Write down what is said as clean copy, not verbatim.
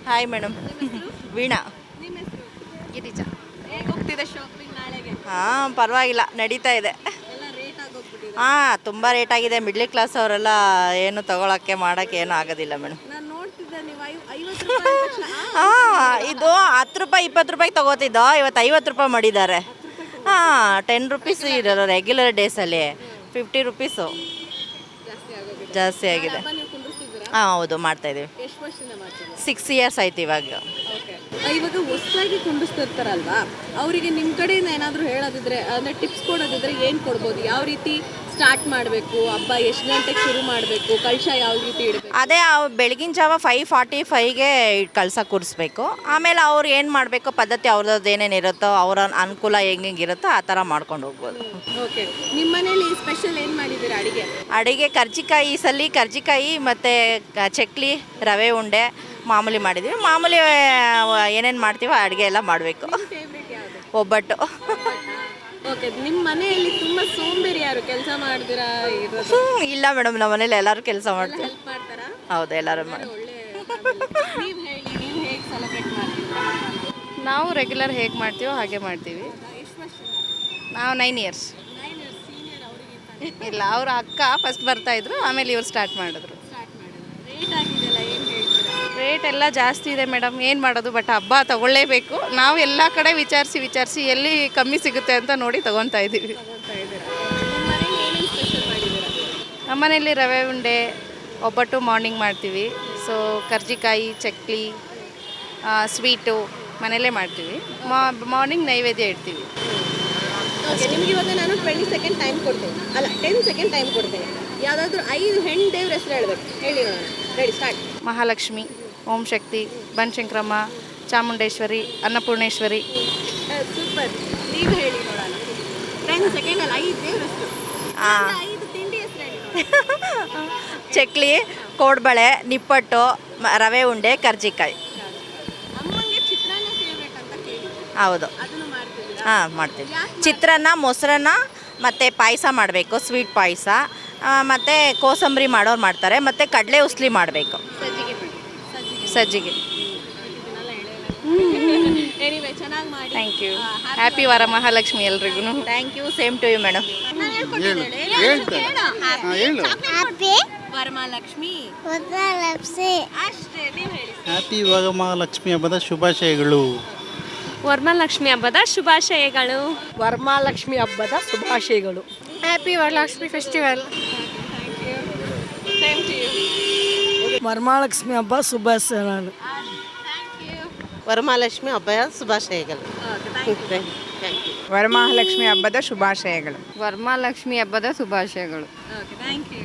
Hi madam. Veena. ನಿಮ್ಮ ಹೆಸರು? ಗಿರಿಜಾ. ಹೇಗೆ ಹೋಗ್ತಿದೆ ಶಾಪಿಂಗ್ ನಾಳೆಗೆ? ಹಾಂ, ಪರವಾಗಿಲ್ಲ, ನಡೀತಾ ಇದೆ. ಎಲ್ಲ ರೇಟ್ ಆಗೋಗ್ಬಿಟ್ಟಿದೆ. ಹಾಂ, ತುಂಬ ರೇಟ್ ಆಗಿದೆ. ಮಿಡ್ಲ್ ಕ್ಲಾಸ್ ಅವರೆಲ್ಲ ಏನು ತೊಗೊಳಕ್ಕೆ ಮಾಡೋಕ್ಕೆ ಏನೂ ಆಗೋದಿಲ್ಲ ಮೇಡಮ್. ನಾನು ನೋಡ್ತಿದ್ದೆ ನೀವು 50 ರೂಪಾಯಿ ಅಂದ ತಕ್ಷಣ ಹಾಂ, ಇದು 10 ರೂಪಾಯಿ 20 ರೂಪಾಯಿ ತೊಗೋತಿದ್ದೋ, ಇವತ್ತು 50 ರೂಪಾಯಿ ಮಾಡಿದ್ದಾರೆ. ಹಾಂ, 10 ರುಪೀಸ್ ಇರೋದು ರೆಗ್ಯುಲರ್ ಡೇಸಲ್ಲಿ 50 ರುಪೀಸು ಜಾಸ್ತಿ ಆಗೋಗಿದೆ. ಜಾಸ್ತಿ ಆಗಿದೆ. ಹಬ್ಬ ನೀವು ಕುಂಡಿಸ್ತಿದ್ದೀರಾ? ಹಾಂ, ಹೌದು, ಮಾಡ್ತಾಯಿದ್ದೀವಿ. ಎಷ್ಟು ವರ್ಷದಿಂದ ಮಾಡ್ತಿದ್ದೀರಾ? 6 ಇಯರ್ಸ್ ಆಯ್ತು ಇವಾಗ. ಓಕೆ. ಇವಾಗ ಹೊಸದಾಗಿ ಕುಂಡಿಸ್ತಿರ್ತಾರಲ್ವಾ, ಅವರಿಗೆ ನಿಮ್ಮ ಕಡೆಯಿಂದ ಏನಾದರೂ ಹೇಳೋದಿದ್ರೆ ಅಂದರೆ ಟಿಪ್ಸ್ ಕೊಡೋದಿದ್ರೆ ಏನು ಕೊಡ್ಬೋದು? ಯಾವ ರೀತಿ ಸ್ಟಾರ್ಟ್ ಮಾಡಬೇಕು, ಹಬ್ಬ ಎಷ್ಟು ಗಂಟೆಗೆ ಶುರು ಮಾಡಬೇಕು, ಕಳಶ ಯಾವ ರೀತಿ ಇಡಬೇಕು? ಅದೇ ಬೆಳಗಿನ ಜಾವ 5:45ಗೆ ಕಳಸ ಕೂರಿಸ್ಬೇಕು. ಆಮೇಲೆ ಅವ್ರು ಏನು ಮಾಡಬೇಕು ಪದ್ಧತಿ ಅವ್ರದ್ದು ಏನೇನು ಇರುತ್ತೋ, ಅವರ ಅನುಕೂಲ ಹೆಂಗಿರುತ್ತೋ ಆ ಥರ ಮಾಡ್ಕೊಂಡು ಹೋಗ್ಬೋದು. ಓಕೆ. ನಿಮ್ಮ ಮನೇಲಿ ಸ್ಪೆಷಲ್ ಏನು ಮಾಡಿದ್ದೀರಾ ಅಡಿಗೆ? ಅಡಿಗೆ ಕರ್ಜಿಕಾಯಿ, ಈ ಸಲ ಕರ್ಜಿಕಾಯಿ ಮತ್ತು ಚಕ್ಲಿ, ರವೆ ಉಂಡೆ ಮಾಮೂಲಿ ಮಾಡಿದ್ದೀವಿ. ಮಾಮೂಲಿ ಏನೇನು ಮಾಡ್ತೀವೋ ಅಡುಗೆ ಎಲ್ಲ ಮಾಡಬೇಕು. ಫೇವ್ರೇಟ್ ಯಾವುದು? ಒಬ್ಬಟ್ಟು. ಓಕೆ. ನಿಮ್ಮ ಮನೆಯಲ್ಲಿ ತುಂಬ ಸೋಂಬೇರಿ ಯಾರು? ಕೆಲಸ ಮಾಡ್ದಿರಾ ಇರೋದು? ಇಲ್ಲ ಮೇಡಮ್, ನಮ್ಮ ಮನೇಲಿ ಎಲ್ಲರೂ ಕೆಲಸ ಮಾಡ್ತೀವಿ. ಹೆಲ್ಪ್ ಮಾಡ್ತಾರಾ? ಹೌದು, ಎಲ್ಲರೂ ಮಾಡಿ. ಒಳ್ಳೆ ನೀವು ಹೇಳಿ, ನೀವು ಹೇಗೆ ಸೆಲೆಬ್ರೇಟ್ ಮಾಡ್ತೀರಾ? ನಾವು ರೆಗ್ಯುಲರ್ ಹೇಗೆ ಮಾಡ್ತೀವೋ ಹಾಗೆ ಮಾಡ್ತೀವಿ. ಎಷ್ಟು ವರ್ಷದಿಂದ? ನಾವು 9 ಇಯರ್ಸ್. ಸೀನಿಯರ್ ಅವರಿಗಿಂತ ಇಲ್ಲ, ಅವ್ರ ಅಕ್ಕ ಫಸ್ಟ್ ಬರ್ತಾಯಿದ್ರು, ಆಮೇಲೆ ಇವ್ರು ಸ್ಟಾರ್ಟ್ ಮಾಡಿದ್ರು. ಸ್ಟಾರ್ಟ್ ಮಾಡಿದ್ರು. ರೇಟ್ ಆಗಿದೆಯಲ್ಲ, ಏನು ಹೇಳ್ತೀರಾ? ರೇಟ್ ಎಲ್ಲ ಜಾಸ್ತಿ ಇದೆ ಮೇಡಮ್, ಏನು ಮಾಡೋದು, ಬಟ್ ಹಬ್ಬ ತಗೊಳ್ಳೇಬೇಕು. ನಾವು ಎಲ್ಲ ಕಡೆ ವಿಚಾರಿಸಿ ಎಲ್ಲಿ ಕಮ್ಮಿ ಸಿಗುತ್ತೆ ಅಂತ ನೋಡಿ ತೊಗೊತಾ ಇದ್ದೀವಿ. ತಗೊಳ್ತಾ ಇದ್ದೀರಾ? ನಿಮ್ಮ ಮನೇಲಿ ಏನೇನು ಸ್ಪೆಷಲ್ ಮಾಡಿದ್ದೀರಾ? ನಮ್ಮನೇಲಿ ರವೆ ಉಂಡೆ, ಒಬ್ಬಟ್ಟು ಮಾರ್ನಿಂಗ್ ಮಾಡ್ತೀವಿ. ಸೊ ಕರ್ಜಿಕಾಯಿ, ಚಕ್ಲಿ, ಸ್ವೀಟು ಮನೆಯಲ್ಲೇ ಮಾಡ್ತೀವಿ. ಮಾರ್ನಿಂಗ್ ನೈವೇದ್ಯ ಇಡ್ತೀವಿ. ಓಕೆ. ನಿಮ್ಗೆ ಇವಾಗ ನಾನು 20 ಸೆಕೆಂಡ್ ಟೈಮ್ ಕೊಡ್ತೇನೆ, ಅಲ್ಲ 10 ಸೆಕೆಂಡ್ ಟೈಮ್ ಕೊಡ್ತೇನೆ. ಯಾವುದಾದ್ರೂ 5 ಹೆಣ್ಣು ದೇವ್ರ ಹೆಸರು ಹೇಳಬೇಕು. ಹೇಳಿ ನೋಡೋಣ. Ready, start. Mahalakshmi, Om Shakti, Banashankaramma, Chamundeshwari, Annapoorneshwari. Super. ನೀವು ಹೇಳಿ ನೋಡೋಣ. 10 ಸೆಕೆಂಡ್ ಅಲ್ಲ, 5 ದೇವ್ರ ಹೆಸರು. ಹಾಂ, 5 ತಿಂಡಿ ಹೆಸರು ಹೇಳಿ ನೋಡೋಣ. ಚಕ್ಲಿ, ಕೋಡ್ಬಳೆ, ನಿಪ್ಪಟ್ಟು, ರವೆ ಉಂಡೆ, ಕರ್ಜಿಕಾಯಿ. ಅಮ್ಮಂಗೆ ಚಿತ್ರಾನ್ನ ಫೇವ್ರೇಟ್ ಅಂತ ಕೇಳಿದ್ದೆ, ಹೌದು. ಅದನ್ನು ಮಾಡ್ತಿದ್ದೀರಾ? ಹಾಂ, ಮಾಡ್ತೀವಿ. ಚಿತ್ರಾನ್ನ, ಮೊಸರನ್ನ ಮತ್ತು ಪಾಯಸ ಮಾಡಬೇಕು, ಸ್ವೀಟ್ ಪಾಯಸ, ಮತ್ತು ಕೋಸಂಬರಿ ಮಾಡೋರು ಮಾಡ್ತಾರೆ, ಮತ್ತು ಕಡಲೆ ಉಸ್ಲಿ ಮಾಡಬೇಕು. ಸಜ್ಜಿಗೆ. ಎನಿವೆ, ಚೆನ್ನಾಗಿ ಮಾಡಿ. Thank you. Happy Varamahalakshmi ಎಲ್ರಿಗೂ. Thank you. Same to you madam. ನಾನು ಹೇಳ್ಕೊಟ್ಟಿದ್ದೇನೆ. ಹ್ಯಾಪಿ ವರಮಹಾಲಕ್ಷ್ಮಿ. ಅಷ್ಟೇ, ನೀವು ಹೇಳಿ. ಹ್ಯಾಪಿ ವರಮಹಾಲಕ್ಷ್ಮಿ ಹಬ್ಬದ ಶುಭಾಶಯಗಳು. ವರಮಹಾಲಕ್ಷ್ಮಿ ಹಬ್ಬದ ಶುಭಾಶಯಗಳು. ವರಮಹಾಲಕ್ಷ್ಮಿ ಹಬ್ಬದ ಶುಭಾಶಯಗಳು. Happy Varalakshmi festival. Same to you. Varamahalakshmi ಹಬ್ಬ ಶುಭಾಶಯಗಳು. ವರಮಹಾಲಕ್ಷ್ಮಿ ಹಬ್ಬದ ಶುಭಾಶಯಗಳು. ವರಮಹಾಲಕ್ಷ್ಮಿ ಹಬ್ಬದ ಶುಭಾಶಯಗಳು. ವರಮಹಾಲಕ್ಷ್ಮಿ ಹಬ್ಬದ ಶುಭಾಶಯಗಳು. Okay, thank you.